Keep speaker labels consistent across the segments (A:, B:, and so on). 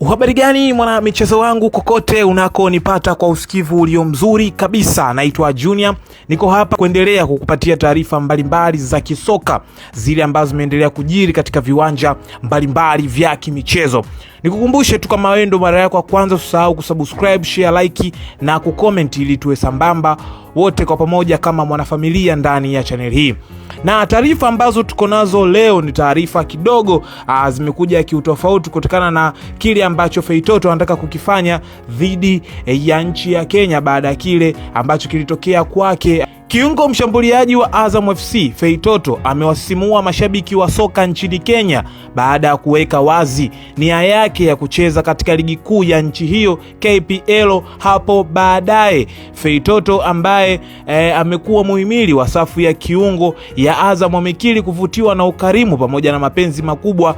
A: Habari gani mwana michezo wangu kokote unako nipata kwa usikivu ulio mzuri kabisa. Naitwa Junior, niko hapa kuendelea kukupatia taarifa mbalimbali za kisoka, zile ambazo zimeendelea kujiri katika viwanja mbalimbali vya kimichezo. Nikukumbushe tu, kama wewe ndo mara yako ya kwanza, usisahau kusubscribe, share, like na kucomment ili tuwe sambamba wote kwa pamoja kama mwanafamilia ndani ya channel hii. Na taarifa ambazo tuko nazo leo ni taarifa kidogo zimekuja kiutofauti kutokana na kile ambacho Feitoto anataka kukifanya dhidi ya nchi ya Kenya baada ya kile ambacho kilitokea kwake. Kiungo mshambuliaji wa Azam FC Feitoto amewasisimua mashabiki wa soka nchini Kenya baada ya kuweka wazi nia yake ya kucheza katika ligi kuu ya nchi hiyo KPL hapo baadaye. Feitoto ambaye amekuwa muhimili wa safu ya kiungo ya Azam amekiri kuvutiwa na ukarimu pamoja na mapenzi makubwa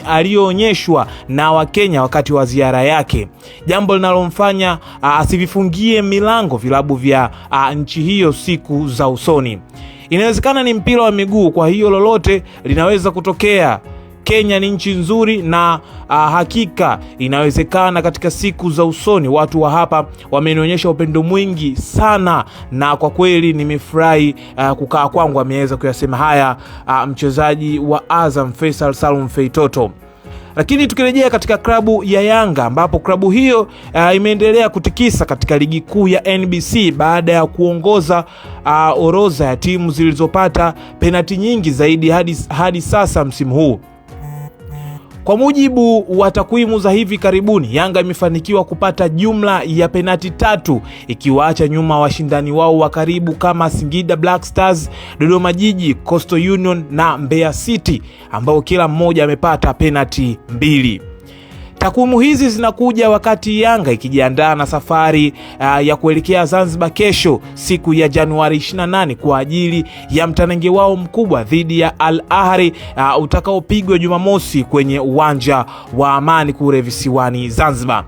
A: aliyoonyeshwa na Wakenya wakati wa ziara yake, jambo linalomfanya asivifungie milango vilabu vya nchi hiyo siku za usoni. Inawezekana ni mpira wa miguu, kwa hiyo lolote linaweza kutokea. Kenya ni nchi nzuri na hakika inawezekana katika siku za usoni. Watu wa hapa wamenionyesha upendo mwingi sana, na kwa kweli nimefurahi kukaa kwangu. Ameweza kuyasema haya mchezaji wa Azam Faisal Salum Feitoto. Lakini tukirejea katika klabu ya Yanga, ambapo klabu hiyo imeendelea kutikisa katika ligi kuu ya NBC baada ya kuongoza orodha ya timu zilizopata penalti nyingi zaidi hadi sasa msimu huu. Kwa mujibu wa takwimu za hivi karibuni, Yanga imefanikiwa kupata jumla ya penalti 3, ikiwaacha nyuma washindani wao wa karibu kama Singida Black Stars, Dodoma Jiji, Coastal Union na Mbeya City, ambao kila mmoja amepata penalti 2. Takwimu hizi zinakuja wakati Yanga ikijiandaa na safari ya kuelekea Zanzibar kesho siku ya Januari 28 kwa ajili ya mtanange wao mkubwa dhidi ya Al Ahly utakaopigwa Jumamosi kwenye uwanja wa Amani kule visiwani Zanzibar.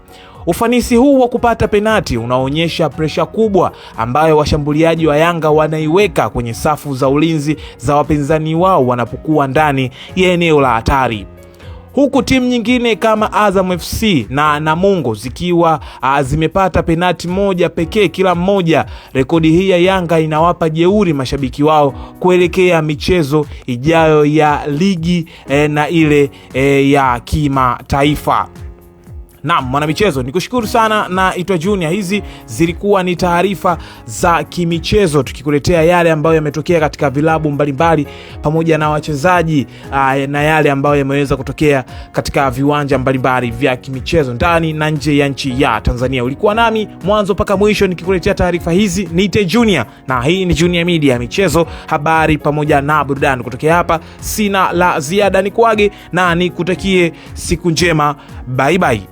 A: Ufanisi huu wa kupata penati unaonyesha presha kubwa ambayo washambuliaji wa Yanga wanaiweka kwenye safu za ulinzi za wapinzani wao wanapokuwa ndani ya eneo la hatari, huku timu nyingine kama Azam FC na Namungo zikiwa zimepata penati moja pekee kila mmoja. Rekodi hii ya Yanga inawapa jeuri mashabiki wao kuelekea michezo ijayo ya ligi na ile ya kimataifa. Naam, mwana michezo, nikushukuru sana na itwa Junior. Hizi zilikuwa ni taarifa za kimichezo, tukikuletea yale ambayo yametokea katika vilabu mbalimbali pamoja na wachezaji na yale ambayo yameweza kutokea katika viwanja mbalimbali vya kimichezo ndani na nje ya nchi ya Tanzania. Ulikuwa nami mwanzo mpaka mwisho nikikuletea taarifa hizi. Niite Junior na hii ni Junior Media, michezo, habari pamoja na burudani. Kutokea hapa sina la ziada, nikuage na nikutakie siku njema. Bye bye.